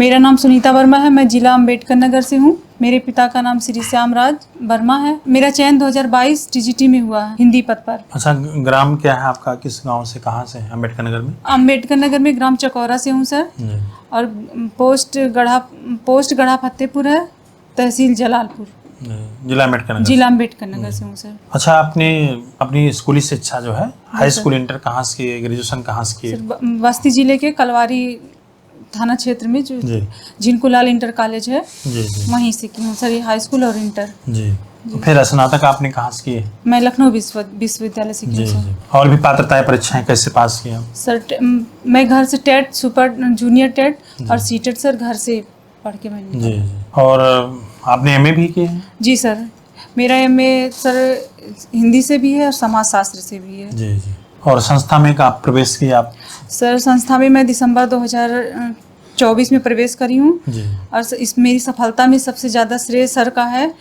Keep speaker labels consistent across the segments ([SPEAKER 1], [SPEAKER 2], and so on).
[SPEAKER 1] मेरा नाम सुनीता वर्मा है। मैं जिला अम्बेडकर नगर से हूँ। मेरे पिता का नाम श्री श्याम राज वर्मा है। मेरा चयन 2022 टीजीटी में हुआ है, हिंदी पद पर।
[SPEAKER 2] अच्छा, ग्राम क्या है आपका? किस गांव से, कहाँ से है अम्बेडकर नगर में?
[SPEAKER 1] अम्बेडकर नगर में ग्राम चकौरा से हूँ सर। और पोस्ट गढ़ा फतेहपुर है, तहसील जलालपुर,
[SPEAKER 2] जिला अम्बेडकर नगर।
[SPEAKER 1] जिला अम्बेडकर नगर से हूँ सर।
[SPEAKER 2] अच्छा, आपने अपनी स्कूली शिक्षा जो है, हाई स्कूल, इंटर कहाँ से किए, ग्रेजुएशन कहाँ से किए?
[SPEAKER 1] बस्ती जिले के कलवारी थाना क्षेत्र में जो झिनकुलाल इंटर कॉलेज है, वहीं से की हूँ सर, हाई स्कूल और इंटर।
[SPEAKER 2] जी। तो फिर स्नातक आपने कहाँ से किए?
[SPEAKER 1] मैं लखनऊ विश्वविद्यालय से की हूँ।
[SPEAKER 2] और भी पात्रताएं, परीक्षाएं कैसे पास किए
[SPEAKER 1] सर? मैं घर से टेट, सुपर जूनियर टेट और सीटेट सर घर से पढ़ के मैंने।
[SPEAKER 2] जी। और आपने एमए भी किए हैं?
[SPEAKER 1] जी सर, मेरा एमए सर हिंदी से भी है और समाजशास्त्र से भी है।
[SPEAKER 2] जी। और संस्था में का प्रवेश किया आप?
[SPEAKER 1] सर संस्था में मैं दिसंबर 2024 में प्रवेश करी हूँ। और इस मेरी सफलता में सबसे ज़्यादा श्रेय सर का है,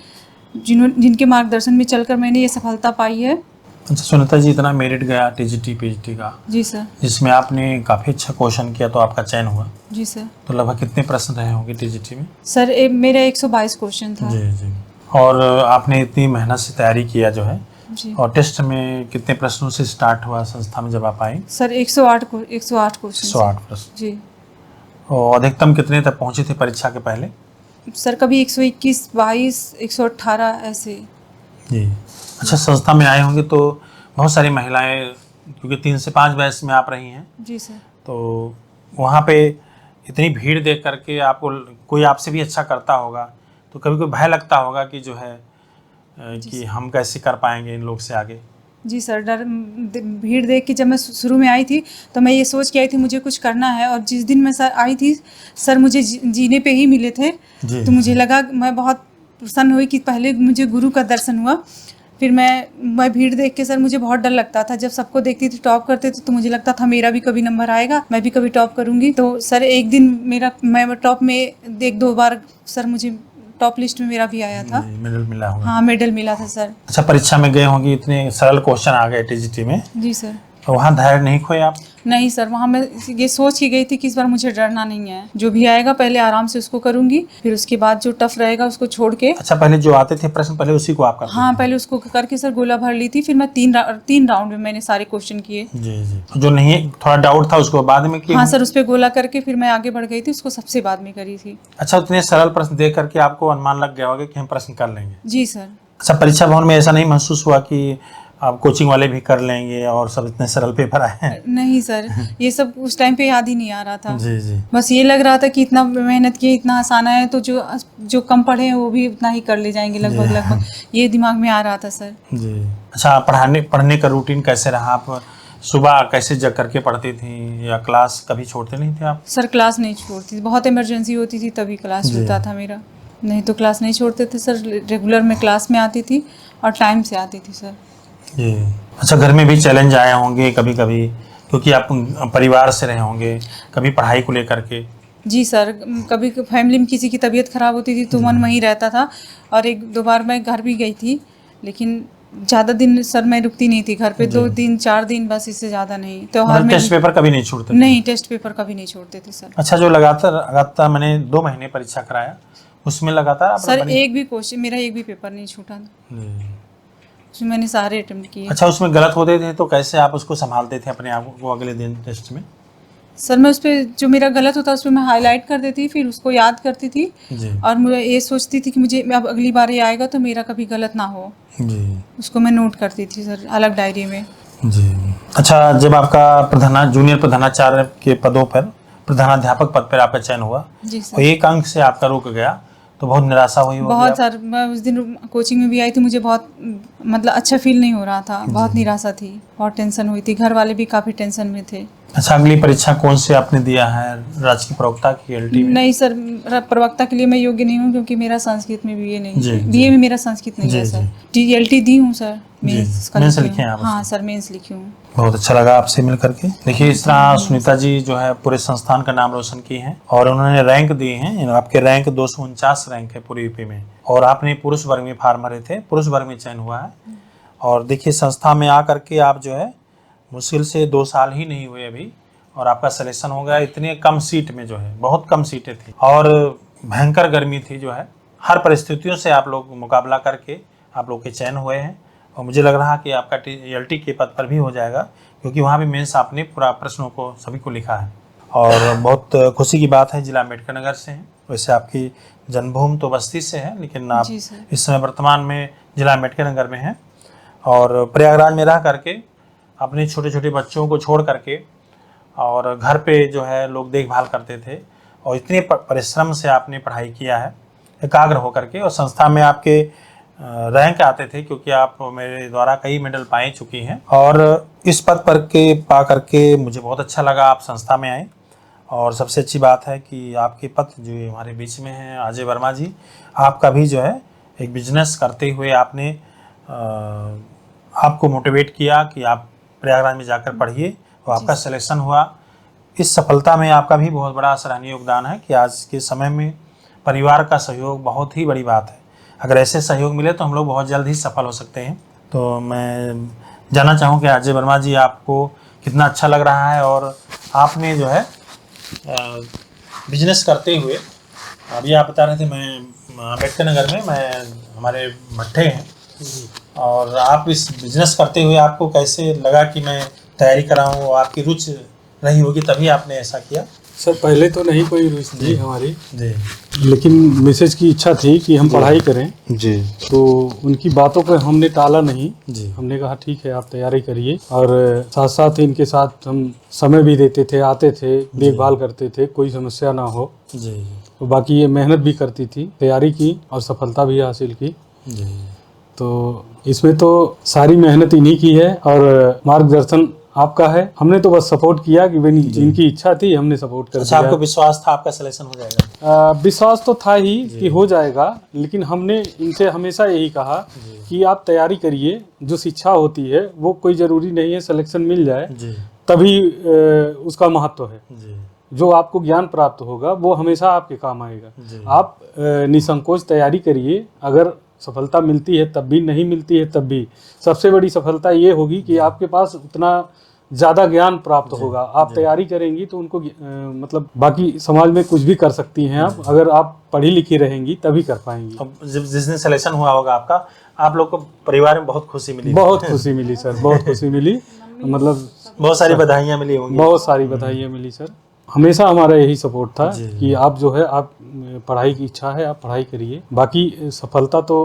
[SPEAKER 1] जिनके मार्गदर्शन में चलकर मैंने ये सफलता पाई है।
[SPEAKER 2] अच्छा सुनीता जी, इतना मेरिट गया टीजीटी पीजीटी का?
[SPEAKER 1] जी सर। जिसमें
[SPEAKER 2] आपने काफ़ी अच्छा क्वेश्चन किया तो आपका चयन हुआ?
[SPEAKER 1] जी सर।
[SPEAKER 2] तो लगभग कितने प्रश्न रहे होंगे टीजीटी में?
[SPEAKER 1] सर मेरा 122 क्वेश्चन था।
[SPEAKER 2] जी। और आपने इतनी मेहनत से तैयारी किया जो है
[SPEAKER 1] जी।
[SPEAKER 2] और टेस्ट में कितने प्रश्नों से स्टार्ट हुआ संस्था में जब आप आई?
[SPEAKER 1] Sir 108 question.
[SPEAKER 2] 108 प्रश्न।
[SPEAKER 1] जी।
[SPEAKER 2] और अधिकतम कितने तक पहुंचे थे परीक्षा के पहले?
[SPEAKER 1] सर कभी 121, 22, 118 ऐसे।
[SPEAKER 2] जी। अच्छा, संस्था में आए होंगे तो बहुत सारी महिलाएं, क्योंकि 3 से 5 बैच में आप रही हैं।
[SPEAKER 1] जी सर।
[SPEAKER 2] तो वहाँ पे इतनी भीड़ देख करके आपको कोई आपसे भी अच्छा करता होगा तो कभी कोई भय लगता होगा कि जो है कि हम कैसे कर पाएंगे इन लोग से आगे? जी
[SPEAKER 1] सर, भीड़ देख के जब मैं शुरू में आई थी तो मैं ये सोच के आई थी मुझे कुछ करना है। और जिस दिन मैं सर आई थी, सर मुझे जीने पे ही मिले थे। तो मुझे लगा, मैं बहुत प्रसन्न हुई कि पहले मुझे गुरु का दर्शन हुआ। फिर मैं भीड़ देख के सर मुझे बहुत डर लगता था। जब सबको देखती थी टॉप करते थे तो मुझे लगता था मेरा भी कभी नंबर आएगा, मैं भी कभी टॉप करूँगी। तो सर एक दिन मैं टॉप में 1-2 बार सर मुझे टॉप लिस्ट में मेरा भी आया था।
[SPEAKER 2] मेडल मिला होगा?
[SPEAKER 1] हाँ, मेडल मिला था सर।
[SPEAKER 2] अच्छा, परीक्षा में गए होंगे, इतने सरल क्वेश्चन आ गए टीजीटी में।
[SPEAKER 1] जी सर।
[SPEAKER 2] तो वहाँ धैर्य नहीं खोए आप?
[SPEAKER 1] नहीं सर, वहाँ मैं ये सोच के गई थी कि इस बार मुझे डरना नहीं है, जो भी आएगा पहले आराम से उसको करूँगी, फिर उसके बाद जो टफ रहेगा उसको छोड़ के।
[SPEAKER 2] अच्छा, पहले जो आते थे प्रश्न पहले उसी को आप करते थे?
[SPEAKER 1] हाँ, पहले उसको करके सर गोला भर ली थी। फिर मैं 3 राउंड में मैंने सारे क्वेश्चन किए।
[SPEAKER 2] जी। जो नहीं थोड़ा डाउट था उसको बाद में किया?
[SPEAKER 1] हाँ सर, उस पर गोला करके फिर मैं आगे बढ़ गई थी, उसको सबसे बाद में करी थी।
[SPEAKER 2] अच्छा, उतने सरल प्रश्न देख करके आपको अनुमान लग गया होगा कि हम प्रश्न कर लेंगे?
[SPEAKER 1] जी सर।
[SPEAKER 2] अच्छा, परीक्षा भवन में ऐसा नहीं महसूस हुआ कि आप कोचिंग वाले भी कर लेंगे और सब इतने सरल पेपर आए हैं?
[SPEAKER 1] नहीं सर, ये सब उस टाइम पे याद ही नहीं आ रहा था।
[SPEAKER 2] जी। बस
[SPEAKER 1] ये लग रहा था कि इतना मेहनत किए, इतना आसान है तो जो कम पढ़े हैं वो भी उतना ही कर ले जाएंगे लगभग। ये दिमाग में आ रहा था सर। जी।
[SPEAKER 2] अच्छा, पढ़ने का रूटीन कैसे रहा? आप सुबह कैसे जग करके पढ़ती थी या क्लास कभी छोड़ते नहीं थे आप?
[SPEAKER 1] सर क्लास नहीं छोड़ती थी, बहुत इमरजेंसी होती थी तभी क्लास छूटता था मेरा, नहीं तो क्लास नहीं छोड़ते थे सर। रेगुलर में क्लास में आती थी और टाइम से आती थी सर।
[SPEAKER 2] जी। अच्छा, घर में भी चैलेंज आए होंगे कभी कभी, क्योंकि आप परिवार से रहे होंगे, कभी पढ़ाई को लेकर के?
[SPEAKER 1] जी सर, कभी फैमिली में किसी की तबीयत खराब होती थी तो मन वहीं रहता था। और 1-2 बार मैं घर भी गई थी, लेकिन ज़्यादा दिन सर मैं रुकती नहीं थी घर पे। 2 दिन 4 दिन बस, इससे ज़्यादा नहीं। त्योहार में
[SPEAKER 2] टेस्ट पेपर कभी नहीं छोड़ते?
[SPEAKER 1] नहीं, टेस्ट पेपर कभी नहीं छोड़ते थे सर।
[SPEAKER 2] अच्छा, जो लगातार मैंने 2 महीने परीक्षा कराया, उसमें लगातार
[SPEAKER 1] सर एक भी पेपर नहीं छूटा, उसमें मैंने सारे अटेम्प्ट किए।
[SPEAKER 2] अच्छा, उसमें गलत होते थे तो कैसे आप उसको संभालते थे अपने आप को अगले दिन टेस्ट में?
[SPEAKER 1] सर मैं उस पर जो मेरा गलत होता उस पर मैं हाईलाइट कर देती, फिर उसको याद करती थी। और मुझे ये सोचती थी कि मुझे अब अगली बार ये आएगा तो मेरा कभी गलत ना हो। जी। उसको मैं नोट करती थी सर अलग डायरी में।
[SPEAKER 2] जी। अच्छा, जब आपका जूनियर प्रधानाचार्य के पदों पर, प्रधानाध्यापक पद पर आपका चयन हुआ,
[SPEAKER 1] जी सर,
[SPEAKER 2] तो 1 अंक से आपका रुक गया तो बहुत निराशा हुई होगी?
[SPEAKER 1] बहुत सर, मैं उस दिन कोचिंग में भी आई थी, मुझे बहुत मतलब अच्छा फील नहीं हो रहा था, बहुत निराशा थी, बहुत टेंशन हुई थी, घर वाले भी काफ़ी टेंशन में थे।
[SPEAKER 2] अच्छा, अगली परीक्षा कौन से आपने दिया है? राजकीय प्रवक्ता की, एलटी में?
[SPEAKER 1] नहीं सर, प्रवक्ता के लिए मैं योग्य नहीं हूँ क्योंकि मेरा संस्कृत में बीए नहीं है। बीए में मेरा संस्कृत नहीं है सर। एलटी दी हूँ सर, मेंस लिखे हैं आप? हाँ सर, मेंस लिखी हूँ।
[SPEAKER 2] बहुत अच्छा लगा आपसे मिल करके। देखिए, इस तरह सुनीता जी जो है पूरे संस्थान का नाम रोशन की हैं और उन्होंने रैंक दिए हैं। आपके रैंक 249 रैंक है पूरे यूपी में, और आपने पुरुष वर्ग में फार्म भरे थे, पुरुष वर्ग में चयन हुआ है। और देखिए, संस्था में आकर के आप जो है मुश्किल से 2 साल ही नहीं हुए अभी, और आपका सिलेक्शन हो गया। इतने कम सीट में जो है, बहुत कम सीटें थी और भयंकर गर्मी थी जो है, हर परिस्थितियों से आप लोग मुकाबला करके आप लोग के चयन हुए हैं और मुझे लग रहा है कि आपका TLT के पद पर भी हो जाएगा, क्योंकि वहाँ भी मेंस आपने पूरा प्रश्नों को सभी को लिखा है। और बहुत खुशी की बात है, जिला अम्बेडकर नगर से हैं। वैसे आपकी जन्मभूमि तो बस्ती से है, लेकिन आप इस समय वर्तमान में जिला अम्बेडकर नगर में हैं और प्रयागराज में रह करके अपने छोटे छोटे बच्चों को छोड़ करके और घर पे जो है लोग देखभाल करते थे और इतने परिश्रम से आपने पढ़ाई किया है एकाग्र होकर के, और संस्था में आपके रैंक आते थे, क्योंकि आप मेरे द्वारा कई मेडल पाए चुकी हैं। और इस पद पर के पा करके मुझे बहुत अच्छा लगा आप संस्था में आए। और सबसे अच्छी बात है कि आपके पति जो हमारे बीच में हैं अजय वर्मा जी, आपका भी जो है एक बिजनेस करते हुए आपने आपको मोटिवेट किया कि आप प्रयागराज में जाकर पढ़िए और आपका सिलेक्शन हुआ। इस सफलता में आपका भी बहुत बड़ा सराहनीय योगदान है कि आज के समय में परिवार का सहयोग बहुत ही बड़ी बात है। अगर ऐसे सहयोग मिले तो हम लोग बहुत जल्द ही सफल हो सकते हैं। तो मैं जानना चाहूँ कि अजय वर्मा जी, आपको कितना अच्छा लग रहा है और आपने जो है बिजनेस करते हुए, अभी आप बता रहे थे मैं अम्बेडकर नगर में हमारे भट्टे हैं, और आप इस बिजनेस करते हुए आपको कैसे लगा कि मैं तैयारी कराऊं, और आपकी रुचि रही होगी तभी आपने ऐसा किया?
[SPEAKER 3] सर पहले तो नहीं कोई रुचि थी हमारी
[SPEAKER 2] जी,
[SPEAKER 3] लेकिन मिसेज की इच्छा थी कि हम पढ़ाई करें
[SPEAKER 2] जी,
[SPEAKER 3] तो उनकी बातों को हमने टाला नहीं
[SPEAKER 2] जी,
[SPEAKER 3] हमने कहा ठीक है आप तैयारी करिए, और साथ साथ इनके साथ हम समय भी देते थे, आते थे, देखभाल करते थे, कोई समस्या ना हो।
[SPEAKER 2] जी,
[SPEAKER 3] तो बाकी ये मेहनत भी करती थी, तैयारी की और सफलता भी हासिल की।
[SPEAKER 2] जी।
[SPEAKER 3] तो इसमें तो सारी मेहनत इन्हीं की है और मार्गदर्शन आपका है। हमने तो बस सपोर्ट किया कि भाई इनकी इच्छा थी, हमने सपोर्ट कर
[SPEAKER 2] अच्छा,
[SPEAKER 3] दिया।
[SPEAKER 2] आपको विश्वास था आपका सिलेक्शन हो जाएगा?
[SPEAKER 3] विश्वास तो था ही कि हो जाएगा, लेकिन हमने इनसे हमेशा यही कहा कि आप तैयारी करिए, जो शिक्षा होती है वो कोई ज़रूरी नहीं है सिलेक्शन मिल जाए
[SPEAKER 2] जी,
[SPEAKER 3] तभी उसका महत्व है।
[SPEAKER 2] जी,
[SPEAKER 3] जो आपको ज्ञान प्राप्त होगा वो हमेशा आपके काम आएगा।
[SPEAKER 2] जी।
[SPEAKER 3] आप निसंकोच तैयारी करिए, अगर सफलता मिलती है तब भी, नहीं मिलती है तब भी, सबसे बड़ी सफलता ये होगी कि आपके पास उतना ज़्यादा ज्ञान प्राप्त होगा। आप तैयारी करेंगी तो उनको मतलब बाकी समाज में कुछ भी कर सकती हैं आप, अगर आप पढ़ी लिखी रहेंगी तभी कर पाएंगी।
[SPEAKER 2] अब जिस दिन सिलेक्शन हुआ होगा आपका, आप लोग को परिवार में बहुत खुशी मिली?
[SPEAKER 3] बहुत खुशी मिली सर, बहुत खुशी मिली, मतलब
[SPEAKER 2] बहुत सारी बधाइयाँ मिली होंगी?
[SPEAKER 3] बहुत सारी बधाइयाँ मिली सर। हमेशा हमारा यही सपोर्ट था कि आप जो है, आप पढ़ाई की इच्छा है आप पढ़ाई करिए, बाकी सफलता तो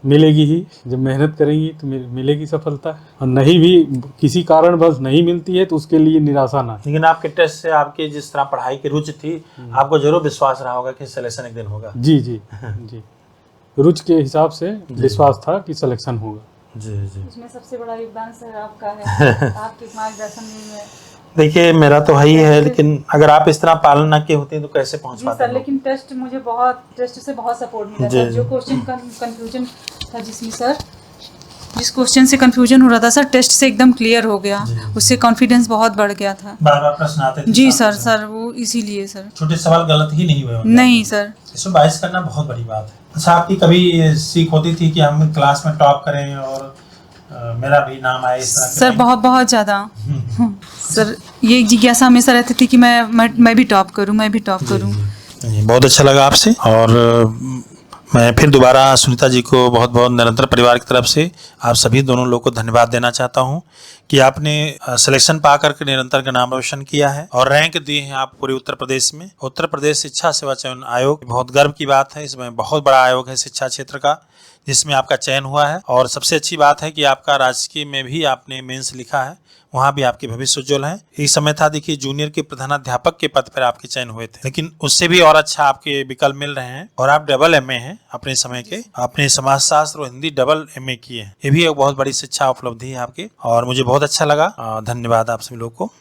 [SPEAKER 3] मिलेगी ही, जब मेहनत करेंगी तो मिलेगी सफलता, और नहीं भी किसी कारण बस नहीं मिलती है तो उसके लिए निराशा ना।
[SPEAKER 2] लेकिन आपके टेस्ट से आपके जिस तरह पढ़ाई की रुचि थी, आपको जरूर विश्वास रहा होगा कि सिलेक्शन एक दिन होगा?
[SPEAKER 3] जी जी जी, रुचि के हिसाब से विश्वास था कि सिलेक्शन होगा।
[SPEAKER 2] जी, जी।
[SPEAKER 1] उसमें सबसे बड़ा योगदान सर आपका है, आपके मार्गदर्शन में।
[SPEAKER 2] देखिए, मेरा तो है ही है, लेकिन अगर आप इस तरह पालन न किए होते तो कैसे पहुंच पाते?
[SPEAKER 1] सर लेकिन टेस्ट से बहुत सपोर्ट मिला सर। जो क्वेश्चन कंफ्यूजन था जिसमें सर, जिस क्वेश्चन से कंफ्यूजन हो रहा था सर, टेस्ट से एकदम क्लियर हो गया, उससे कॉन्फिडेंस बहुत बढ़ गया था।
[SPEAKER 2] बार बार प्रश्न आते थे?
[SPEAKER 1] जी सर, वो इसीलिए सर।
[SPEAKER 2] छोटे सवाल गलत ही नहीं हुए?
[SPEAKER 1] नहीं सर।
[SPEAKER 2] इसमें 22 करना बहुत बड़ी बात है। अच्छा, आपकी कभी सीख होती थी कि हम क्लास में टॉप करें और मेरा भी नाम आए इस तरह?
[SPEAKER 1] सर बहुत ज़्यादा सर, ये जिज्ञासा हमेशा रहती थी कि मैं भी टॉप करूं, मैं भी टॉप करूं।
[SPEAKER 2] बहुत अच्छा लगा आपसे, और मैं फिर दोबारा सुनीता जी को बहुत बहुत निरंतर परिवार की तरफ से आप सभी दोनों लोग को धन्यवाद देना चाहता हूं कि आपने सिलेक्शन पा करके निरंतर का नाम रोशन किया है और रैंक दिए हैं आप पूरे उत्तर प्रदेश में। उत्तर प्रदेश शिक्षा सेवा चयन आयोग बहुत गर्व की बात है, इसमें बहुत बड़ा आयोग है शिक्षा क्षेत्र का, जिसमें आपका चयन हुआ है। और सबसे अच्छी बात है कि आपका राजकीय में भी आपने मेंस लिखा है, वहाँ भी आपके भविष्य उज्जवल है। एक समय था, देखिए, जूनियर के प्रधानाध्यापक के पद पर आपके चयन हुए थे, लेकिन उससे भी और अच्छा आपके विकल्प मिल रहे हैं, और आप डबल MA हैं अपने समय के, आपने समाजशास्त्र और हिंदी डबल MA किए हैं। ये भी एक बहुत बड़ी शिक्षा उपलब्धि है आपकी, और मुझे बहुत अच्छा लगा। धन्यवाद आप सभी लोग को।